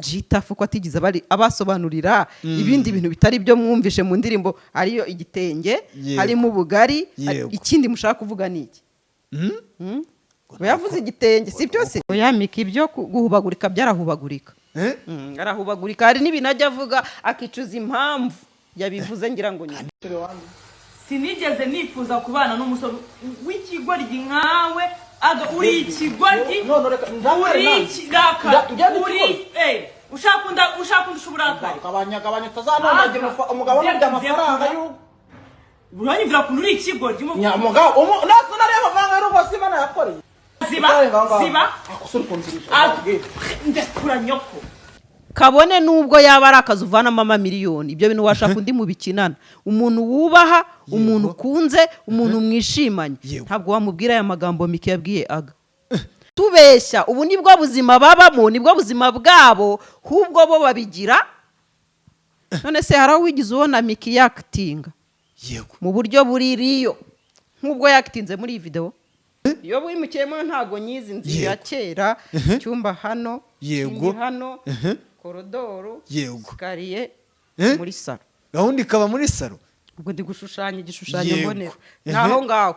G-Tough ko atigize abasobanurira ibindi bintu bitari byo mwumvishe mu ndirimbo ariyo igitenge harimo ubugari ikindi mushaka kuvuga niki yavuze igitenge si byose yamika ibyo guhubagurika byarahubagurika arahubagurika hari n'ibintu ajya avuga akicuza impamvu yabivuze ngira ngo nyine sinigeze nifuza kubana n'umusore w'ikigoryi nkawe uri ikigoryi uri ikiraka ushaka uburakari gabanya utazanondagira umugabo n'urya amafaranga y'ubu uranyumvira kuntu uri ikigoryi umugabo natwe nareba vanga y'urugo siba nayakoreye ziba ndekura nyoko kabone nubwo yaba ari akazi uvanamo amamiliyoni ibyo bintu washaka undi mu bikinana umuntu wubaha umuntu ukunze umuntu mwishimanye ntabwo wamubwira aya magambo Miki yabwiye aga tubeshya ubu nibwo buzima babamo nibwo buzima bwabo hubwo bo babigira none se haraho wigize ubona Miki yakitinga mu buryo buri riyo nk'ubwo yakitinze muri iyi video iyo wimukiyemo ntago nyizi nzi ya kera cyumba hano hano korodoro sikariye muri salo gahunda ikaba muri salo ubwo ndi gushushanya igishushanyo mbonera naho ngaho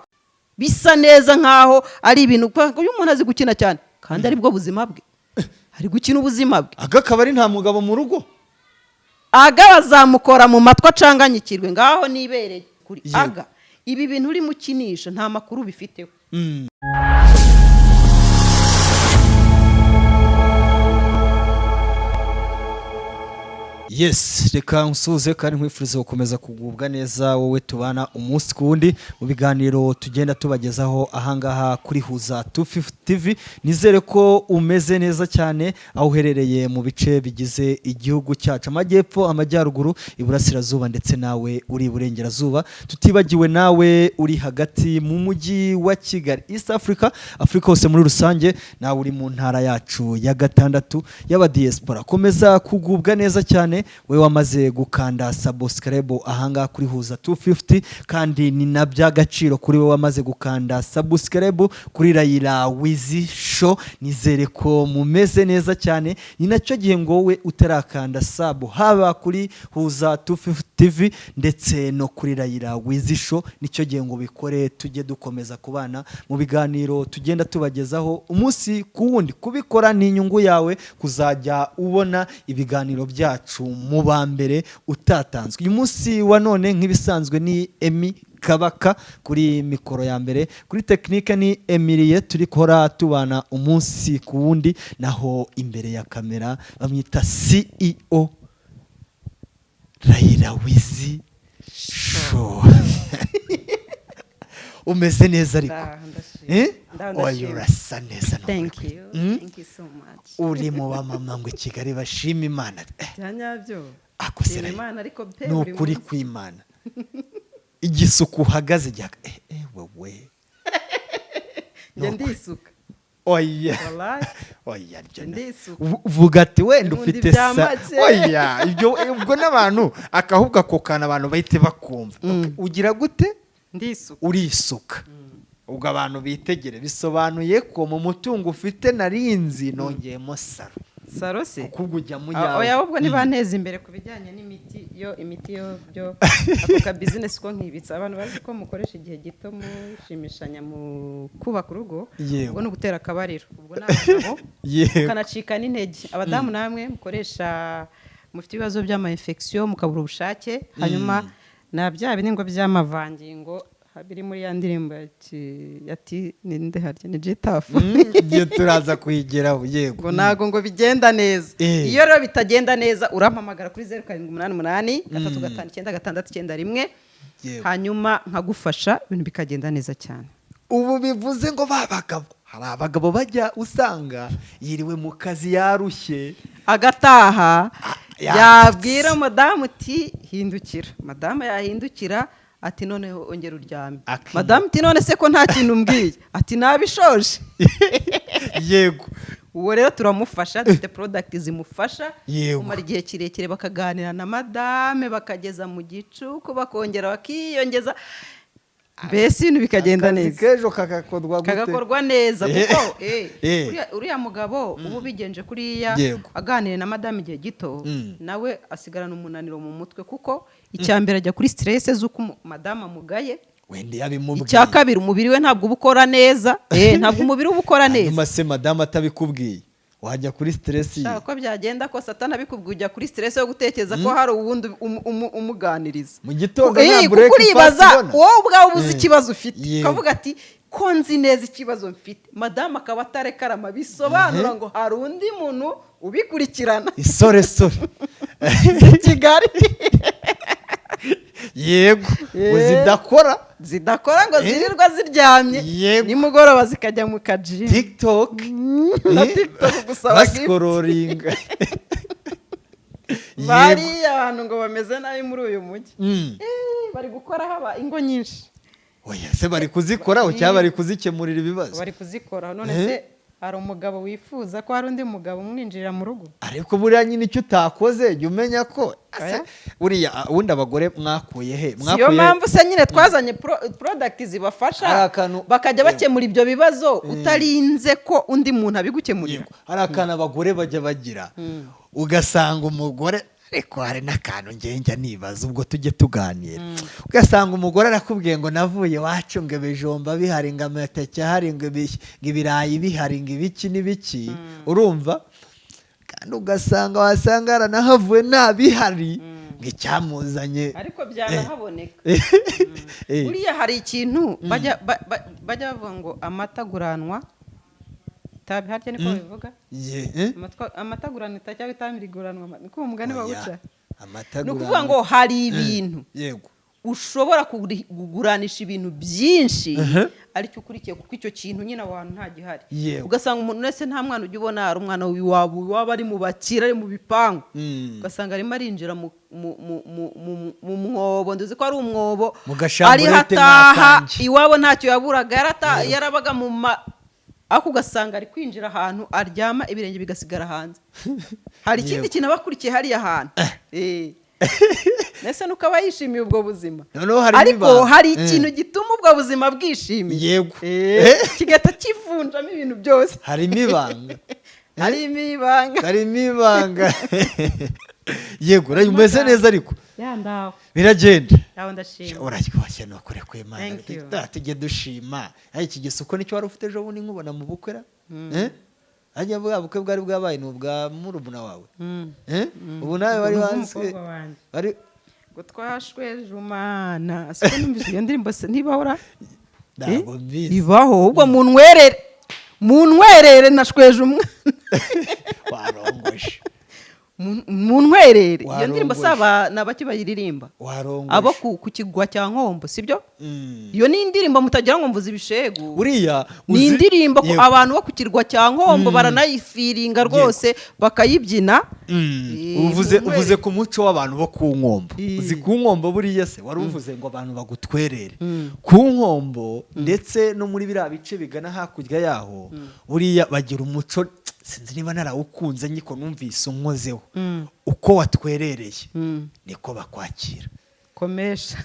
bisa neza nkaho ari ibintu uyu muntu azi gukina cyane kandi ari bwo buzima bwe ari gukina ubuzima bwe aga akaba ari nta mugabo mu rugo aga bazamukora mu matwi acanganyikirwe ngaho nibereye kuri aga ibi bintu uri mukinisha nta makuru bifiteho Yes, reka nsuze kandi nkwifuriza gukomeza kugubwa neza wowe tubana umunsi kundi mu biganiro tugenda tubagezaho ahangaha kuri Huza 250 TV. Nizere ko umeze neza cyane aho uherereye mu bice bigize igihugu cyacu amajyepfo, amajyaruguru, iburasirazuba ndetse nawe uri iburengerazuba. Tutibagiwe nawe uri hagati mu mujyi wa Kigali, East Africa, Africa hose muri rusange, nawe uri mu ntara yacu ya gatandatu y'aba diaspora. Komeza kugubwa neza cyane we wamaze gukanda subscribe ahanga kuri Huza 250 kandi ni naby'agaciro kuri we wamaze gukanda subscribe kuri Raila Wizi Show. Nizere ko mumeze neza cyane, ni nacyo gihe ngo we utarakanda sub haba kuri Huza 250 TV ndetse no kuri Raila Wizi Show, nicyo gihe ngo bikore tujye dukomeza kubana mu biganiro tugenda tubagezaho umunsi kuwundi. Kubikora ni inyungu yawe kuzajya ubona ibiganiro byacu mu bambere utatanzwe. Uyu munsi wa none nk'ibisanzwe ni Emi Kabaka kuri mikoro ya mbere, kuri tekinike ni Emilie, turi kora tubana umunsi ku wundi, naho imbere ya kamera bamwita CEO Raila Wizi Show. Umeze neza ariko urasa neza. Thank you so much. Uri mu bamama ngo Kigali bashima Imana cyanyabyo akosera Imana ariko pe no kuri kw'Imana igisuku uhagaze jya wewe njye ndisuka oya wallahi oya ndisuka vuga ati wenda ufite sa oya ibyo ubwo n'abantu akahubwa kokana abantu bahite bakumva ugira gute ndisuka urisuka ubwo abantu bitegere bisobanuye ko mu mutungo ufite narinzi nongeyemo saro se kubwo ujya mu yawe oya ahubwo nibaneza imbere ku bijyanye n'imiti yo byo ako ka business ko nkibitsa abantu bazi ko mukoresha igihe gito mushimishanya mu kubaka urugo ubwo no gutera akabariro ubwo n'abagabo kanacika n'intege abadamu namwe mukoresha mufite ibibazo by'ama infection mukabura ubushake hanyuma na bya binengo by'amavangingo biri muri ya ndirimbo ati ninde harya ni G-Tough iyo turaza kuyigeraho yego nago ngo bigenda neza iyo rero bitagenda neza urampamagara kuri 0788 359 hanyuma nkagufasha ibintu bikagenda neza cyane. Ubu bivuze ngo babagabo hari abagabo bajya usanga yiriwe mu kazi yarushye agataha yabwira madamu uti hindukira, madamu yahindukira ati none ongera uryame, madamu ati none se ko nta kintu umbwiye, ati nabishoje yego. Uwo rero turamufasha, dufite product zimufasha umara igihe kirekire, bakaganira na madame bakageza mu gicuku bakongera bakiyongeza mbese ibintu bikagenda akazi neza k'ejo kagakorwa gute kagakorwa neza kuko Eh. uriya mugabo uba ubigenje kuriya Yego. aganira na madamu igihe gito nawe asigarana umunaniro mu mutwe kuko icya mbere ajya kuri stress z'uko madamu amugaye wenda yabimubwiye icya kabiri umubiri we ntabwo uba ukora neza ntabwo umubiri uba ukora neza hanyuma se madamu atabikubwiye wajya kuri stress ye shaka ko byagenda ko satana abikubwiye ujya kuri stress yo gutekereza ko hari uwundi umuganiriza mu gitondo nta kuko break uribaza fast ubona. wowe ubwawe ubuze ikibazo ufite Yego. ukavuga ati ko nzi neza ikibazo mfite madamu akaba atarekarama bisobanura ngo hari undi muntu ubikurikirana isoresore kigali yego zidakora ngo zirirwa ziryamye Yego. nimugoroba zikajya mu kajimu tiktok na tiktok gusaba basikororinga bariya abantu ngo bameze nabi muri uyu mujyi bari gukora haba ingo nyinshi oya se bari kuzikoraho cyangwa bari kuzikemurira ibibazo bari kuzikora none se hari umugabo wifuza ko hari undi mugabo umwinjirira mu rugo ariko buriya nyine icyo utakoze jya umenya ko Oya. buriya ubundi abagore mwakuye he siyo mpamvu se nyine twazanye product Hari zibafasha akantu- bakajya bakemura ibyo bibazo utarinze ko undi muntu abigukemurira hari akantu abagore bajya bagira ugasanga umugore ariko hari n'akantu njya nibaza ubwo tujye tuganira ugasanga umugore arakubwiye ngo navuye iwacu ngo ibijumba bihari ngo amateke ahari ngo ibirayi bihari ngo ibiki n'ibiki urumva kandi ugasanga wasanga yaranahavuye nta bihari ngo icyamuzanye ariko byanahaboneka buriya hari ikintu bajya bavuga ngo amata aguranwa itabi harya niko bivuga amata aguranwa itabi cyangwa itabi riguranwa niko uwo mugani bawuca ni ukuvuga ngo hari ibintu yego ushobora kuguranisha ibintu byinshi aricyo ukurikiye kuko icyo kintu nyine abantu nta gihari ugasanga umuntu wese nta mwana ujya ubona hari umwana waba ari mu bakira ari mu bipangu ugasanga arimo arinjira mu mwobo nduzi ko ari umwobo ari hataha iwabo ntacyo yaburaga yarabaga mu ariko ugasanga ari kwinjira ahantu aryama ibirenge bigasigara hanze hari ikindi kintu aba akurikiye hariya hantu ndetse nuko aba yishimiye ubwo buzima ariko hari ikintu gituma ubwo buzima bwishimiye yego kigahita kivunjamo ibintu byose harimo ibanga harimo ibanga yego umeze neza ariko biragenda uraryoshye ni ukuri kw'Imana tujye dushima iki gisuko nicyo wari ufite ejo bundi nkubona mu bukwe hajya bwa bukwe bwari bwabaye ni ubwa murumuna wawe ubu nawe wari hanze ngo twashweje umwana siko numvise iyo ndirimbo se ntibahora ntabwo mbizi ibaho ubwo muntwerere nashweje umwana warongoje muntwerere iyo ndirimbo saba nabaki bayiririmba abo ku kigwa cya Nkombo sibyo iyo ni indirimbo mutagira ngo mvuze ibishegu uriya ni indirimbo ko abantu bo ku kirwa cya Nkombo baranayifiringa rwose bakayibyina uvuze ku muco w'abantu bo ku Nkombo uzi ku Nkombo buriya se wari uvuze ngo abantu bagutwerere ku Nkombo ndetse no muri biriya bice bigana hakurya yaho buriya bagira umuco sinzi niba narawukunze nyiko numvise unkozeho uko watwerereye niko bakwakira komesha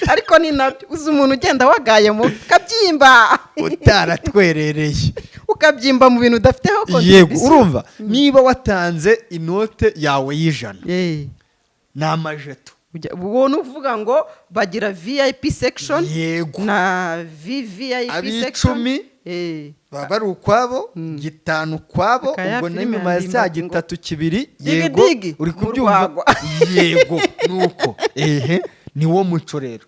ariko ni nabyo uzi umuntu ugenda wagaye mu kabyimba utaratwerereye ukabyimba mu bintu udafiteho yego urumva niba watanze inote yawe y'ijana ni amajeto ubona uvuga ngo bagira VIP section na VVIP section baba bari ukwabo gitanu ukwabo ubwo na nyuma ya saa gitatu kibiri yego uri kubyumva yego nuko ni wo muco rero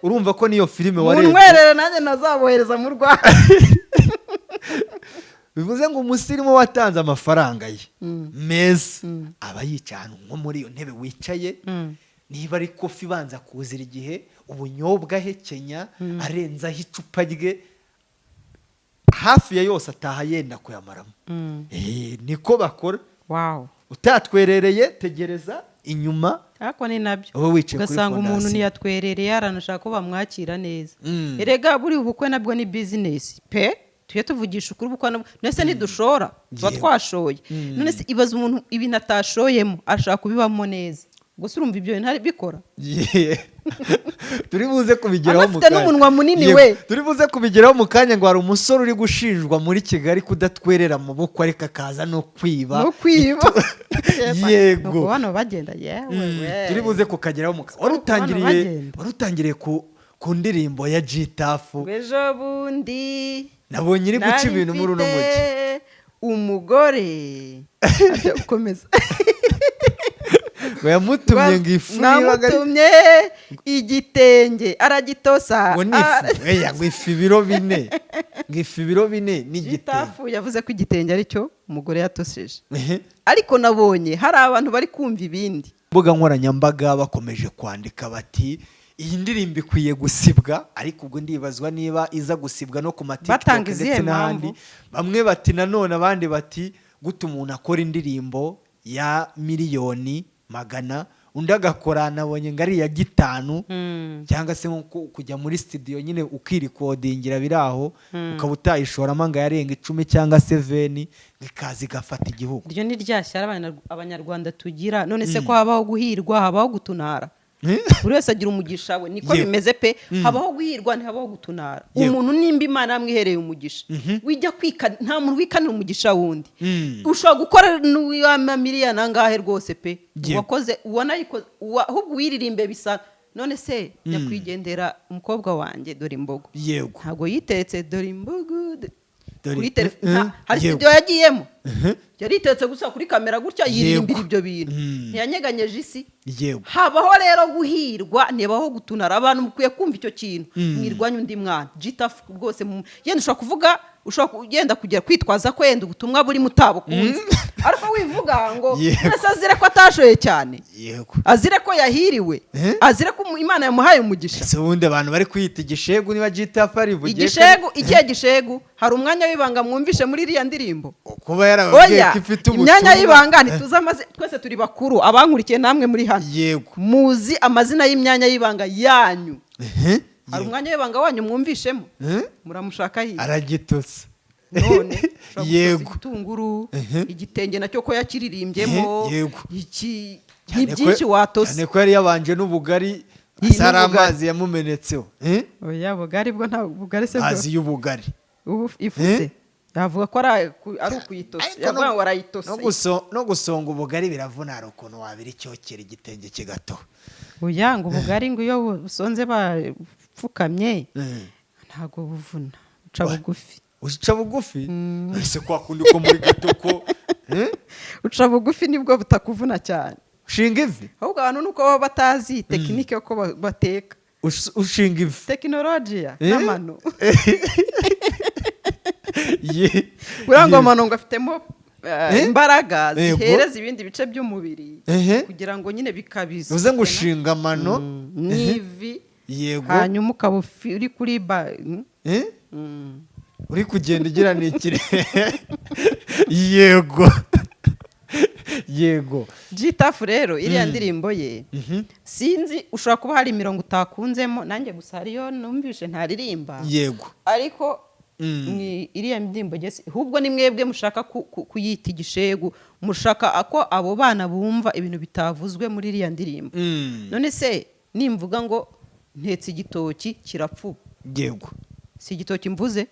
urumva ko niyo filime warebye muntwerere nanjye nazabohereza mu Rwanda bivuze ngo umusirimu watanze amafaranga ye meza aba yicaye ahantu nko muri iyo ntebe wicaye niba ari kofi ibanza kuzira igihe ubunyobwa ahekenya arenzaho icupa rye hafi ya yose ataha yenda kuyamaramo niko bakora utatwerereye tegereza inyuma ariko ni nabyo ugasanga umuntu ntiyatwerereye yaranashaka ko bamwakira neza erega buri ubukwe nabwo ni bizinesi pe tujye tuvugisha ukuri ubukwe nese ntidushora tuba twashoye none se ibaza umuntu ibintu atashoyemo ashaka kubibamo neza gusa urumva ibyo bintu bikora turi buze kubigeraho mu anafite n'umunwa munini we turi buze kubigeraho mu kanya ngo hari umusore uri gushinjwa muri Kigali kudatwerera amaboko ariko akaza no kwiba yego hano bagenda yewe turi buze kukageraho mu warutangiriye ku ndirimbo ya G-Tough ejo bundi nabonye iri guca ibintu muri uno mujyi umugore ukomeza yamutumye ngo ifu namutumye igitenge aragitosa ngo ifu ibiro bine n'igitenge G-Tough yavuze ko igitenge aricyo umugore yatoseje ariko nabonye hari abantu bari kumva ibindi mbuga nkoranyambaga bakomeje kwandika bati iyi ndirimbo ikwiye gusibwa ariko ubwo ndibazwa niba iza gusibwa no ku matiktok ndetse n'ahandi bamwe bati nanone abandi bati guta umuntu akora indirimbo ya miliyoni 100 undi agakora nabonye ngo ari iya 5 cyangwa se kujya muri studio nyine ukirikodingira biraho ukaba utayishoramo ngo yarenga 10 cyangwa 7 ikazi gafata igihugu iryo ni ryashyara abanyarwanda tugira none se ko habaho guhirwa habaho gutunara buri wese agira umugisha we niko bimeze pe habaho guhirwa ntihabaho gutunara umuntu nimba Imana yamwihereye umugisha wijya kwika nta muntu wikanira umugisha wundi ushobora gukora n'amamiliyoni angahe rwose pe wakoze ubona ahubwo wiririmbe bisa none se nyakwigendera umukobwa wanjye dore imbogo yego ntabwo yiteretse dore imbogo kuri telefone hari studio yagiyemo yaritetse gusa kuri kamera gutya yirimbira ibyo bintu ntiyanyeganyeje isi habaho rero guhirwa ntibaho gutunara abantu mukwiye kumva icyo kintu mwirwanya undi mwana G-Tough rwose yenda ushobora kuvuga ushobora kugenda kugera kwitwaza ko yenda ubutumwa buri mutabukunze ariko wivuga ngo nese azire ko atashoye cyane azire ko yahiriwe azire ko Imana yamuhaye umugisha ese ubundi abantu bari kwita igishegu niba G-Tough ari bugiye igihe gishegu hari umwanya w'ibanga mwumvishe muri iriya ndirimbo kuba yarababwiye ko ifite ubutumwa imyanya y'ibanga ntituzi twese turi bakuru abankurikiye namwe muri hano muzi amazina y'imyanya y'ibanga yanyu hari umwanya w'ibanga wanyu mwumvishemo muramushaka hirya aragitose none yego igitunguru igitenge nacyo ko yakiririmbyemo iki ni byinshi watose cyane ko yari yabanje n'ubugari asara amazi yamumenetseho oya bugari bwo nta bugari se bwo azi y'ubugari ubu ifuse yavuga ko ari ukuyitosa yavuga ngo arayitose no gusonga ubugari biravuna hari ukuntu wabira icyokera igitenge kigato oya ngo ubugari ngo iyo busonze bapfukamye ntago buvuna uca bugufi uca bugufi ese kwa kundi ko muri gato ko uca bugufi nibwo butakuvuna cyane ushinga ivi ahubwo abantu nuko baba batazi tekinike yo bateka ushinga ivi tekinolojiya n'amano urangwa amano ngo afitemo imbaraga zihereza ibindi bice by'umubiri kugira ngo nyine bikabiza uze ngo ushinga amano n'ivi yego hanyuma ukaba uri kuri uri kugenda ugira n'ikire yego G-Tough rero iriya ndirimbo ye sinzi ushobora kuba hari imirongo utakunzemo nanjye gusa hariyo numvishe ntaririmba yego ariko iriya ndirimbo ahubwo ni mwebwe mushaka kuyita igishegu mushaka ko abo bana bumva ibintu bitavuzwe muri iriya ndirimbo none se nimvuga ngo ntetse igitoki kirapfuba yego si igitoki mvuze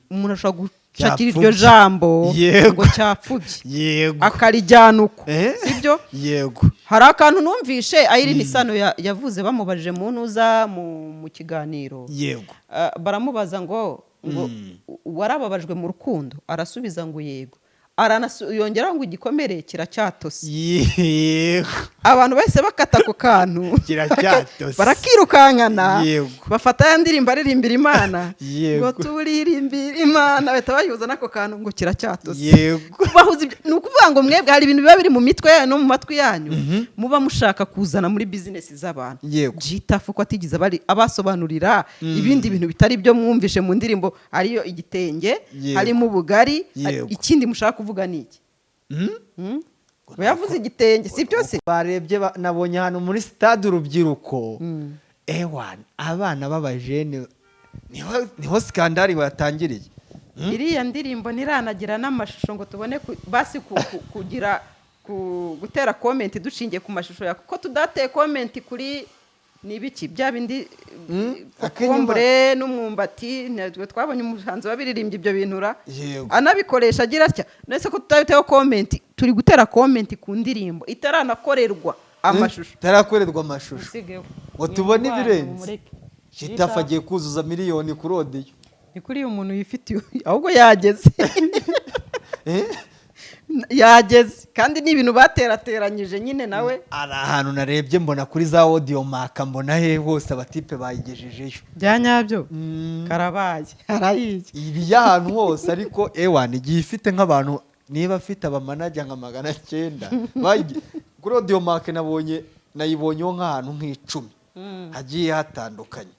umuntu ashobora gushakira iryo jambo ngo cyapfubye akarijyana uko sibyo yego hari akantu numvishe Irene Sano yavuze bamubajije mu ntuza mu kiganiro yego baramubaza ngo warababajwe mu rukundo arasubiza ngo yego yongeraho ngo igikomere kiracyatose abantu bahise bakata ku kantu barakirukankana bafata ya ndirimbo aririmbira Imana ngo turirimbira Imana bahita bayuza n'ako kantu ngo kiracyatose ni ukuvuga ngo mwebwe hari ibintu biba biri mu mitwe yanyu no mu matwi yanyu muba mushaka kuzana muri bizinesi z'abantu G-Tough ko atigeze abasobanurira ibindi bintu bitari byo mwumvishe mu ndirimbo ariyo igitenge harimo ubugari ikindi mushaka kuvuga niki yavuze igitenge si byose barebye nabonye hano muri stade urubyiruko abana b'abajene niho skandari watangiriye iriya ndirimbo niranagira n'amashusho ngo tubone basi kugira gutera comment dushingiye ku mashusho ya kuko tudateye comment kuri nibiki bya bindi kokombure n'umwumbati natwe twabonye umuhanzi wabiririmbye ibyo bintura anabikoresha agira atya nese ko tutabiteho comment turi gutera comment ku ndirimbo itaranakorerwa amashusho ngo tubone ibirenze Shitafa agiye kuzuza miliyoni kuri audio ni kuri umuntu yifitiye ahubwo yageze yageze kandi ni ibintu baterateranyije nyine nawe ari ahantu narebye mbona kuri za audio maka mbona he hose abatipe bayigejejeyo byanyabyo karabaye arayiye ibi y'ahantu hose ariko ewan igiye ifite nk'abantu niba afite abamanager nka 900 kuri audio maka nayibonyeho nk'ahantu nk'icumi hagiye hatandukanye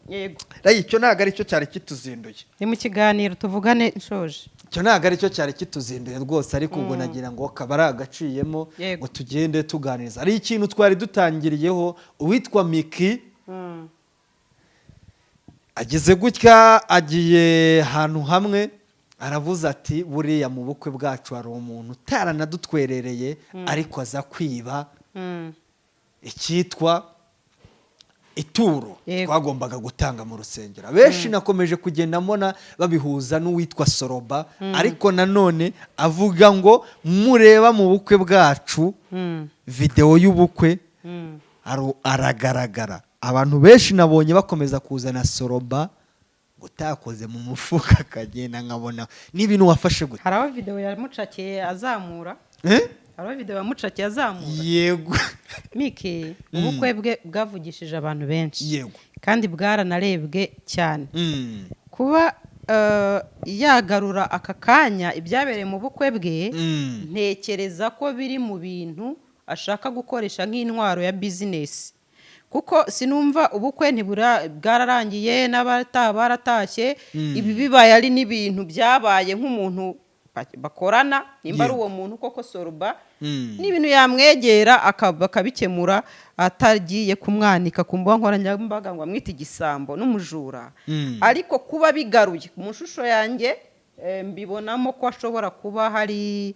yego icyo ntago ari cyo cyari kituzinduye ni mu kiganiro tuvugane nshoje icyo ntago ari cyo cyari kituzinduye rwose ariko ubwo nagira ngo kabari agaciyemo ngo tugende tuganiriza ari ikintu twari dutangiriyeho uwitwa Miki ageze gutya agiye ahantu hamwe aravuze ati buriya mu bukwe bwacu hari umuntu utaranadutwerereye ariko aza kwiba icyitwa ituro twagombaga gutanga mu rusengero benshi nakomeje kugenda mbona babihuza n'uwitwa Soroba ariko nanone avuga ngo mureba mu bukwe bwacu video y'ubukwe aragaragara abantu benshi nabonye bakomeza kuzana Soroba gutakoze mu mufuka kagenda nkabona n'ibintu wafashe gute haraho video yamucakiye azamura haraho video yamucakiye azamura yego Miki ubukwe bwe bwavugishije abantu benshi yego kandi bwaranarebwe cyane kuba yagarura aka kanya ibyabereye mu bukwe bwe ntekereza ko biri mu bintu ashaka gukoresha nk'intwaro ya business kuko sinumva ubukwe bwararangiye n'abatabaratashye ibi bibaye ari n'ibintu byabaye nk'umuntu bakorana nimba ari uwo muntu koko Soroba n'ibintu yamwegera akabikemura atagiye kumwanika ku mbuga nkoranyambaga ngo amwite igisambo n'umujura ariko kuba bigaruye mu shusho yanjye mbibonamo ko ashobora kuba hari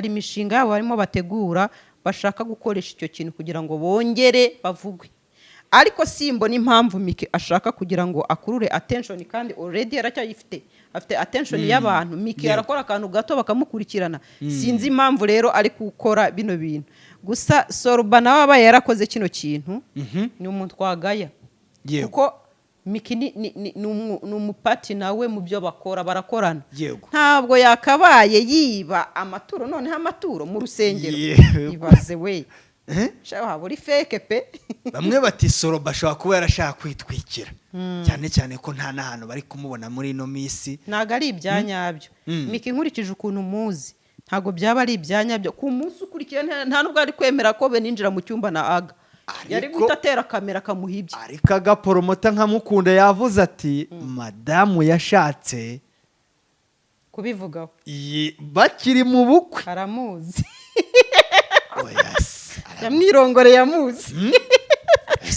imishinga yabo barimo bategura bashaka gukoresha icyo kintu kugira ngo bongere bavugwe ariko simbona impamvu Miki ashaka kugira ngo akurure attention kandi already yaracyayifite afite attention y'abantu Miki arakora akantu gato bakamukurikirana sinzi impamvu rero ari gukora bino bintu gusa Soroba nawe aba yarakoze kino kintu ni umuntu twagaya kuko Miki ni umupati nawe mu byo bakora barakorana ntabwo yakabaye yiba amaturo noneho amaturo mu rusengero ibaze we shaho buri fake pe bamwe bati Soroba ashobora kuba yarashaka kwitwikira cyane cyane ko nta nahantu bari kumubona muri ino misi ntago ari ibyanyabyo Miki nkurikije ukuntu muzi ntago byaba ari ibyanyabyo ku munsi ukurikiye nta nubwo ari kwemera ko beninjira mu cyumba na aga yari gutatera kamera kamuhibye ariko agaporomota nkamukunda yavuze ati madamu yashatse kubivugaho bakiri mu bukwe aramuzi yamwirongoreye amuzi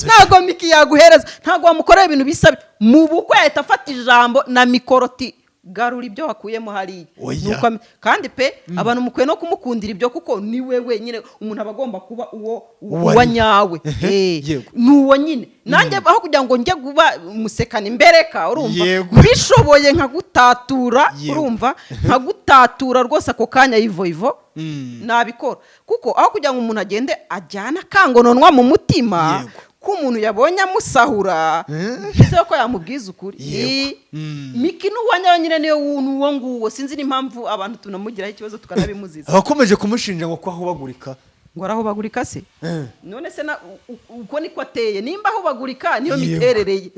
ntago Miki yaguhereza ntago wamukorera ibintu bisabye mu bukwe ahita afata ijambo na mikoroti garura ibyo wakuyemo hariya kandi pe abantu mukwiye no kumukundira ibyo kuko ni wewe nyine umuntu aba agomba kuba uwa nyawe ni uwo nyine nanjye aho kugira ngo njye kuba umusekana imbereka urumva bishoboye nkagutatura urumva nkagutatura rwose ako kanya ivo nabikora kuko aho kugira ngo umuntu agende ajyana akangononwa mu mutima ko umuntu yabonye amusahura bize ko yamubwiza ukuri Miki n'uwanyawe nyine niyo uwo nguwo sinzi n'impamvu abantu tunamugiraho ikibazo tukanabimuziza abakomeje kumushinja ngo ko ahubagurika ngo arahubagurika se none se uko niko ateye nimba ahubagurika niyo miterereye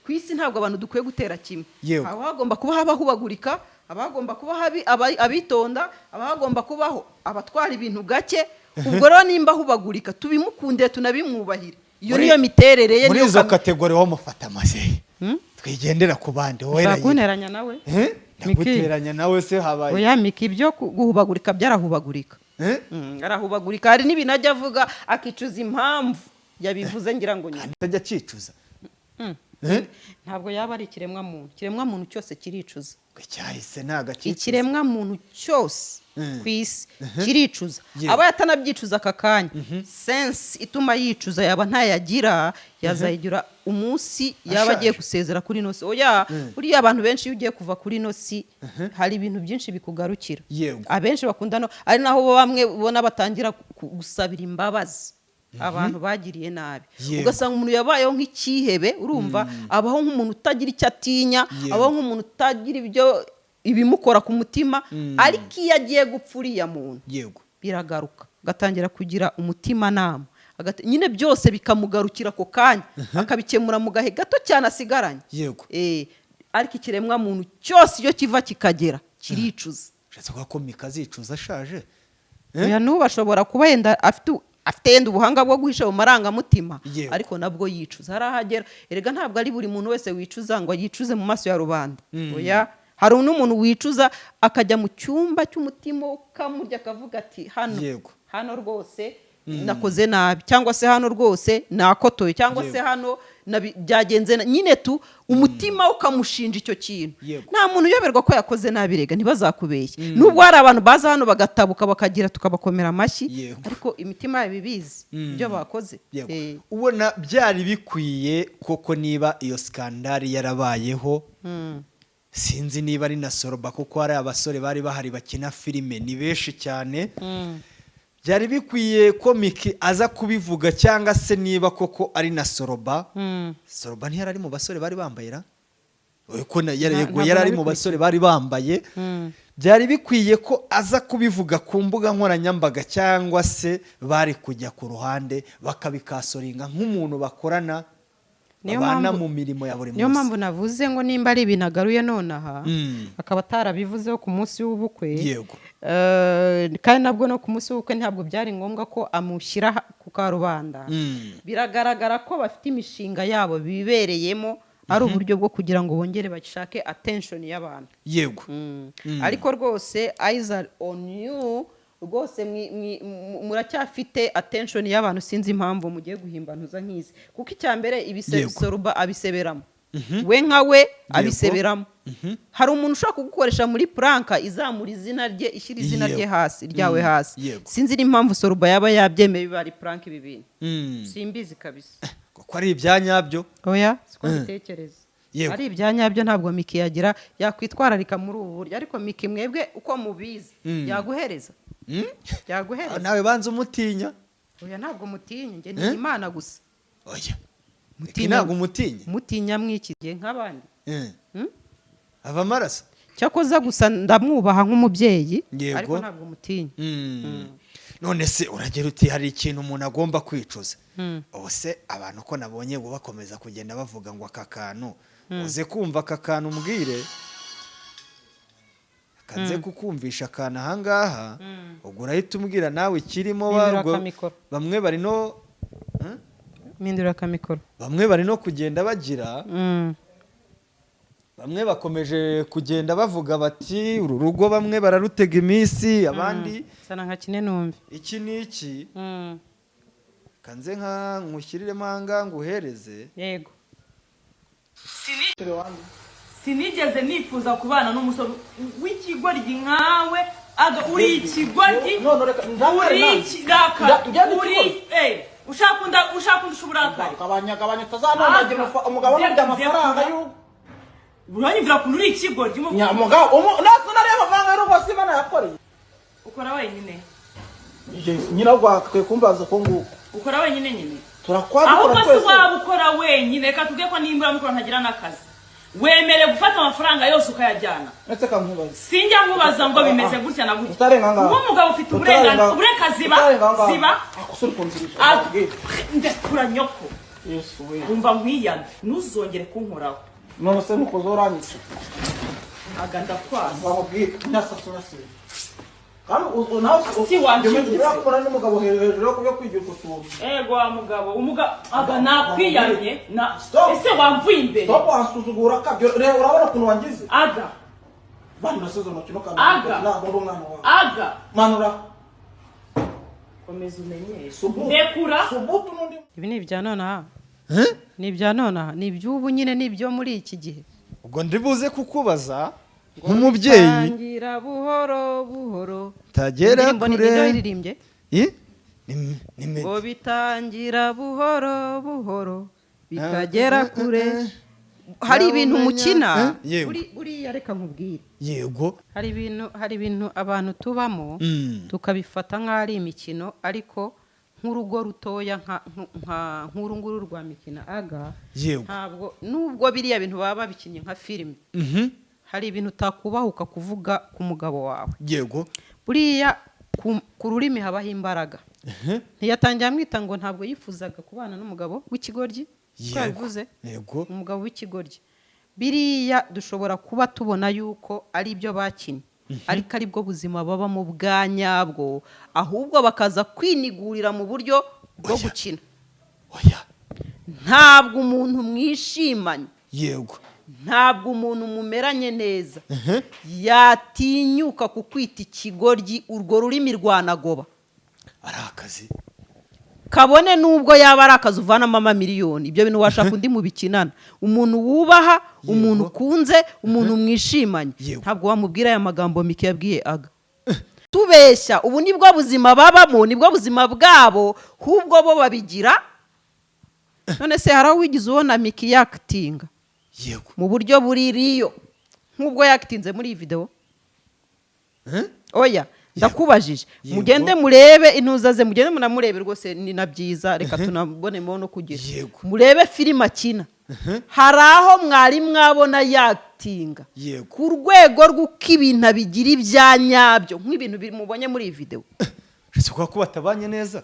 ku isi ntabwo abantu dukwiye gutera kimwe aho hagomba kuba habahubagurika abagomba kuba abitonda abagomba kubaho abatwara ibintu gake ubwo rero nimba ahubagurika tubimukunde tunabimwubahire iyo niyo miterere ye muri izo kategori wo mufata amaze twigendera ku bandi wowe raguneranya nawe ndaguteranya nawe se habaye oya Miki ibyo guhubagurika byarahubagurika arahubagurika hari n'ibintu ajya avuga akicuza impamvu yabivuze ngira ngo nyine ajya cicuza ntabwo yaba ari ikiremwa muntu cyose kiricuza cyahise ntagakicuza ikiremwa muntu cyose ku isi kiricuza aba yatanabyicuza aka kanya sense ituma yicuza yaba ntayagira yazayigira umunsi yaba agiye gusezera kuri nosi oya buriya abantu benshi iyo ugiye kuva kuri nosi hari ibintu byinshi bikugarukira abenshi bakunda no ari naho bamwe ubona batangira gusabira imbabazi abantu bagiriye nabi ugasanga umuntu yabayeho nk'ikihebe urumva abaho nk'umuntu utagira icyo atinya abaho nk'umuntu utagira ibimukora ku mutima ariko iyo agiye gupfa uriya muntu biragaruka agatangira kugira umutimanama nyine byose bikamugarukira ako kanya akabikemura mu gahe gato cyane asigaranye ariko ikiremwa muntu cyose iyo kiva kikagera kiricuza ushatse kuvuga ko Mika azicuza ashaje n'ubu ashobora kuba yenda afite yenda ubuhanga bwo guhisha mu marangamutima ariko nabwo yicuza harahagera erega ntabwo ari buri muntu wese wicuza ngo yicuze mu maso ya rubanda oya hari n'umuntu wicuza akajya mu cyumba cy'umutima ukamurya akavuga ati hano rwose nakoze nabi cyangwa se hano rwose nakotoye cyangwa se hano byagenze nyine umutima ukamushinja icyo kintu nta muntu uyoberwa ko yakoze nabi rega ntibazakubeshye nubwo hari abantu baza hano bagatabuka bakagira tukabakomera amashyi ariko imitima yabo ibizi ibyo bakoze ubona byari bikwiye koko niba iyo skandari yarabayeho sinzi niba ari na Soroba kuko hari abasore bari bahari bakina filime ni benshi cyane byari bikwiye ko Miki aza kubivuga cyangwa se niba koko ari na Soroba ntiyari ari mu basore bari bambaye yari ari mu basore bari bambaye byari bikwiye ko aza kubivuga ku mbuga nkoranyambaga cyangwa se bari kujya ku ruhande bakabikasoringa nk'umuntu bakorana babana mu mirimo ya buri munsi niyo mpamvu navuze ngo nimba ari ibintu agaruye nonaha akaba atarabivuzeho ku munsi w'ubukwe kandi nabwo no ku munsi w'ubukwe ntabwo byari ngombwa ko amushyira ku karubanda biragaragara ko bafite imishinga yabo bibereyemo ari uburyo bwo kugira ngo bongere bashake attention y'abantu ariko rwose eyes are on you rwose muracyafite attention y'abantu sinzi impamvu mugiye guhimbanuza nk'izi kuko icyambere Soroba abiseberamo we nka we abiseberamo hari umuntu ushaka kugukoresha muri pranka izamura izina rye ishyira izina rye hasi ryawe hasi sinzi n'impamvu Soroba yaba yabyemeye biba ari prank ibi bintu simbizi kabisa ko ari ibyanyabyo oya siko bitekereza ari ibyanyabyo ntabwo Miki yagira yakwitwararika muri ubu buryo ariko Miki mwebwe uko mubizi yaguhereza nawe banza umutinya oya ntabwo mutinya njye ni Imana gusa oya ntabwo mutinya mwikigiye nk'abandi ava amaraso cyakoza gusa ndamwubaha nk'umubyeyi ariko ntabwo mutinya none se uragira uti hari ikintu umuntu agomba kwicuza ubuse abantu ko nabonye ngo bakomeza kugenda bavuga ngo aka kantu uze kumva aka kantu umbwire kanze kukumvisha akantu ahangaha ubwo urahita umbwira nawe ikirimo bamwe bari no mindura kamikoro bamwe bari no kugenda bagira bamwe bakomeje kugenda bavuga bati uru rugo bamwe bararutega iminsi abandi sana nka kine numve iki niki kanze nka nkushyiriremo ahanga nguhereze yego sinigeze nifuza kubana n'umusore w'ikigoryi nkawe uri ikigoryi ushaka undusha uburakari gabanya utazanondagira umugabo ufite amafaranga y'ubu uranyumvira kuntu uri ikigoryi umugabo natwe nareba amafaranga y'urugo si Imana yakoreye ukora wenyine nyina rwakwe kumbaza ko nguko ukora wenyine nyine turakwara ahubwo si waba ukora wenyine reka tuvuge ko nimbura mikoro ntagira n'akazi wemere gufata amafaranga yose ukayajyana ndetse kankubaza sinjya nkubaza ngo bimeze gutya na gutya utarenga ngaho nk'umugabo ufite uburenganzira ziba akusuri kunzirisha ndekura nyoko Yesu we umva nkwiyana ntuzongere kunkoraho none se nukozo uranyica aga ndakwara bamubwira nyasasura kandi nawe si wanjye urakora n'umugabo hejuru yo kwigira utuntu ego wa mugabo aga nakwiyanye ese wamvuye imbere stop ansuzugura kabyo urabona ukuntu wangize aga bana nasezo no kino kandi ntabwo ndi umwana wawe aga manura komeza umenyeshe ndekura subutu nundi ibi ni ibya nonaha ni ibya nonaha ni iby'ubu nyine ni ibyo muri iki gihe ubwo ndibuze kukubaza nk'umubyeyi tangira buhoro buhoro tagera kure iririmbye ngo bitangira buhoro buhoro bikagera kure hari ibintu mukina buriya reka nkubwire yego hari ibintu abantu tubamo tukabifata nk'aho ari imikino ariko nk'urugo rutoya nk'uru nguru rwa mikino aga ntabwo nubwo biriya bintu baba babikinnye nka filime hari ibintu utakubahuka kuvuga ku mugabo wawe yego buriya ku rurimi habaho imbaraga ntiyatangira amwita ngo ntabwo yifuzaga kubana n'umugabo w'ikigoryi ko yabivuze umugabo w'ikigoryi biriya dushobora kuba tubona yuko ari ibyo bakinnye ariko ari bwo buzima babamo bwa nyabwo ahubwo bakaza kwinigurira mu buryo bwo gukina ntabwo umuntu mwishimanye yego ntabwo umuntu mumeranye neza yatinyuka kukwita ikigoryi urwo rurimi rwanagoba ari akazi kabone nubwo yaba ari akazi uvanamo amamiliyoni ibyo bintu washaka undi mubikinana umuntu wubaha umuntu ukunze umuntu mwishimanye ntabwo wamubwira aya magambo Mike yabwiye aga tubeshya ubu nibwo buzima babamo nibwo buzima bwabo hubwo bo babigira none se haraho wigize ubona Mike yakitinga yego mu buryo buririyo nk'ubwo yakitinze muri iyi video oya ndakubajije mugende murebe intuza ze mugende munamurebe rwose ni nabyiza reka tunabonemo no kugira murebe filime akina hari aho mwari mwabona yatinga ku rwego rw'uko ibintu bigira ibya nyabyo nk'ibintu mubonye muri iyi video ese ko batabanye neza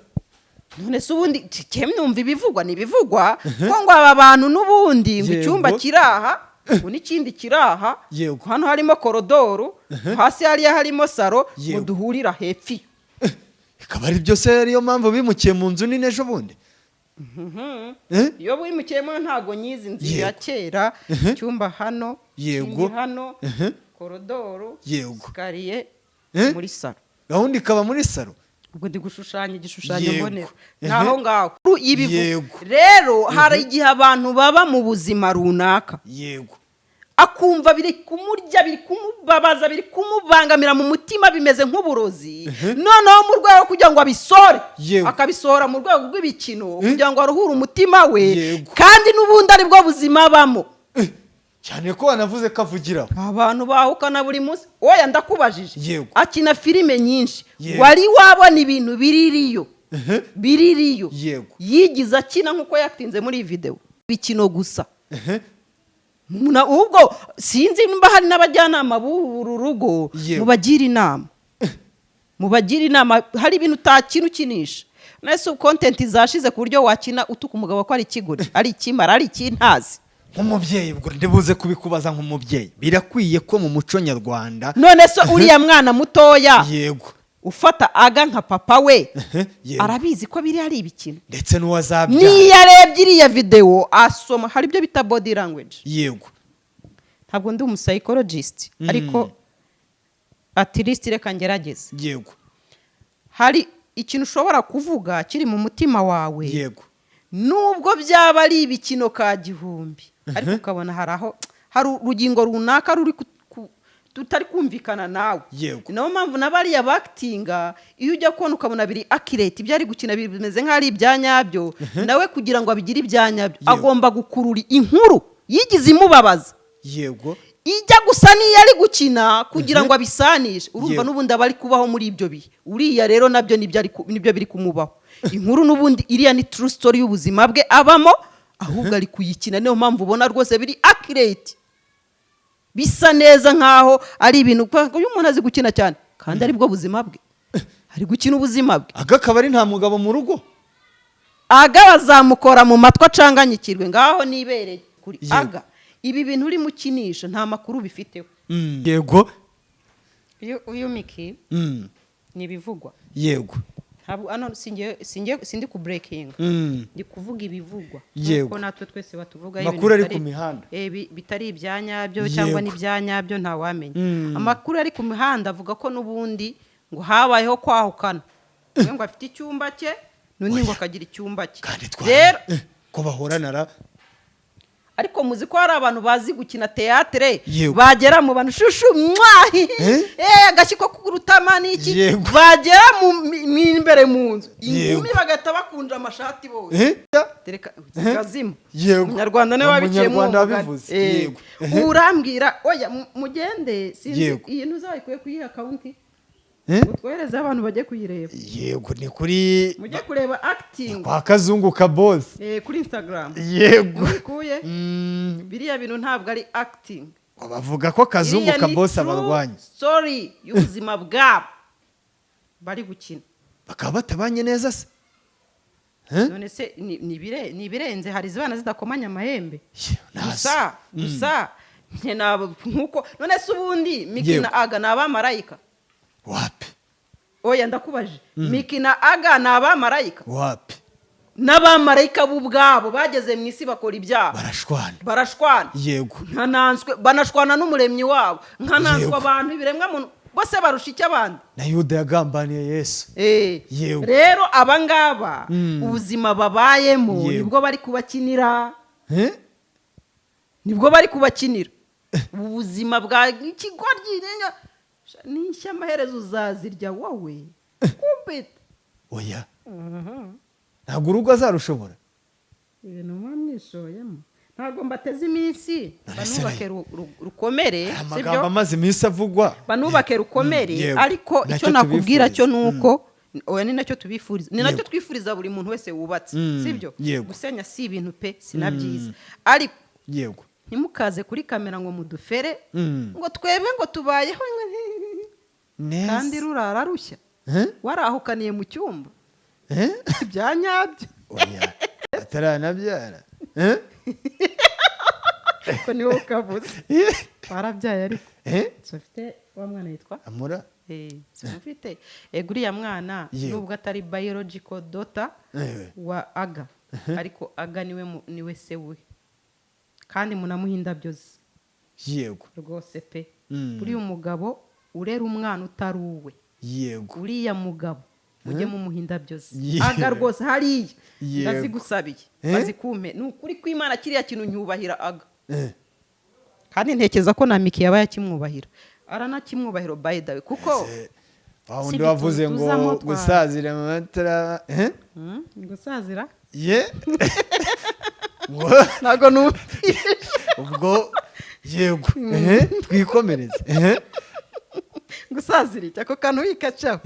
none se ubundi cyemyumva ibivugwa nibivugwa ko ngo aba bantu n'ubundi ngo icyumba kiraha n'ikindi kiraha hano harimo korodoro hasi harimo saro ngo duhurira hepfi ikaba ari byose ariyo mpamvu bimukiye mu nzu nini ejo bundi iyo wimukiyemo ntago nyizi nzu ya kera icyumba hano yego hano korodoro sikariye muri saro gahunda ikaba muri saro ubwo ndi gushushanya igishushanyo mbonera naho ngaho rero hari igihe abantu baba mu buzima runaka yego akumva biri kumurya biri kumubabaza biri kumubangamira mu mutima bimeze nk'uburozi noneho mu rwego kugira ngo abisore akabisohora mu rwego rw'ibikino kugira ngo aruhure umutima we kandi n'ubundi ari bwo buzima abamo cyane ko wanavuze ko avugiraho abantu bahukana buri munsi oya ndakubajije akina filime nyinshi wari wabona ibintu biririyo yigize akina nk'uko yatinze muri iyi video bikino gusa ubwo sinzi nimba hari n'abajyanama b'uru rugo mubagira inama hari ibintu utakina ukinisha nese content zashize ku buryo wakina utuka umugabo ko ari ikigori ari ikimara ari ikintazi nk'umubyeyi ubwo ndibuze kubikubaza nk'umubyeyi birakwiye ko mu muco nyarwanda none se uriya mwana mutoya yego ufata aga nka papa we arabizi ko biri ari ibikino ndetse n'uwazabyara niyo arebye iriya video asoma hari ibyo bita body language yego ntabwo ndi umusayikologisiti ariko at least reka ngerageze yego hari ikintu ushobora kuvuga kiri mu mutima wawe yego nubwo byaba ari ibikino ka gihumbi ariko ukabona hari urugingo runaka ruri tutari kumvikana nawe niyo mpamvu n'abariya bakitinga iyo ujya kubona ukabona biri accurate ibyo ari gukina bimeze nk'ari ibya nyabyo nawe kugira ngo abigire ibya nyabyo agomba gukurura inkuru yigize imubabaza yego ijya gusa niyo ari gukina kugira ngo abisanishe urumva n'ubundi aba ari kubaho muri ibyo bihe uriya rero nabyo nibyo biri kumubaho inkuru n'ubundi iriya ni true story y'ubuzima bwe abamo ahubwo ari kuyikina niyo mpamvu ubona rwose biri accurate bisa neza nkaho ari ibintu uyu muntu azi gukina cyane kandi ari bwo buzima bwe ari gukina ubuzima bwe aga akaba ari nta mugabo mu rugo aga bazamukora mu matwi acanganyikirwe ngaho nibereye kuri aga ibi bintu uri mukinisha nta makuru bifiteho yego uyu Mike ni ibivugwa yego ntabwo sindi ku breaking ndi kuvuga ibivugwa kuko natwe twese batuvuga amakuru ari ku mihanda bitari ibya nyabyo cyangwa n'ibya nyabyo ntawamenya amakuru ari ku mihanda avuga ko n'ubundi ngo habayeho kwahukana ngo afite icyumba cye n'undi ngo akagira icyumba cye rero ko bahorana ariko muzi ko hari abantu bazi gukina teatre Yego. bagera mu bantu shushu mwahi agashyiko k'urutama n'iki Yego. bagera mu imbere mu nzu Yego. ingumi bagahita bakunja amashati bose tereka kazima Yego. umunyarwanda niwe wabiciyemo Umunyarwanda wabivuze. Yego. urambwira oya mugende sinzi Yego. iyi ntuzayikuye kuyiha akawunti utwohereze abantu bajye kuyireba yego ni kuri mujye kureba acting kwa kazungu ka boss kuri Instagram yego ubikuye biriya bintu ntabwo ari acting bavuga ko kazungu ka boss abarwanya story y'ubuzima bwabo bari gukina bakaba batabanye neza se none se ni ibirenze hari izibana zidakomanya amahembe gusa nkuko none se ubundi Miki na Aga ni abamarayika wapi oya ndakubaje Miki na Aga ni abamarayika wapi n'abamarayika bo ubwabo bageze mu isi bakora ibyaha barashwana yego nkananswe banashwana n'umuremyi wabo nkananswe abantu ibiremwa muntu bose barusha icyo abandi na Yuda yagambaniye Yesu yego rero abangaba ubuzima babayemo nibwo bari kubakinira ubuzima bwa ikigoryi n'ishya amaherezo uzazirya wowe kumpeta oya ntabwo urugo azarushobora ibintu muba mwishoyemo ntabwo mbateze iminsi banubake rukomere amagambo amaze iminsi avugwa banubake rukomere ariko icyo nakubwira cyo ni uko oya ni nacyo tubifuriza ni nacyo twifuriza buri muntu wese wubatse sibyo gusenya si ibintu pe sinabyiza ariko yego ntimukaze kuri kamera ngo mudufere ngo twebwe ngo tubayeho kandi rurara rushya warahukaniye mu cyumba bya nyabyo ataranabyara ko niwe ukavuze warabyaye ariko ufite wa mwana yitwa amura ufite uriya mwana nubwo atari biological daughter wa Aga ariko Aga niwe se we kandi munamuha indabyo ze yego rwose pe uriya umugabo urera umwana utari uwe yego uriya mugabo mujye mumuha indabyo ze Aga rwose hariya ndazigusabiye bazikume ni ukuri kw'Imana kiriya kintu nyubahira Aga kandi ntekereza ko na Miki yaba yakimwubahira aranakimwubahiro by the way kuko wundi wavuze ngo gusazira mu matara gusazira ntabwo ubwo yego twikomereze gusazira iki ako kantu wikacaho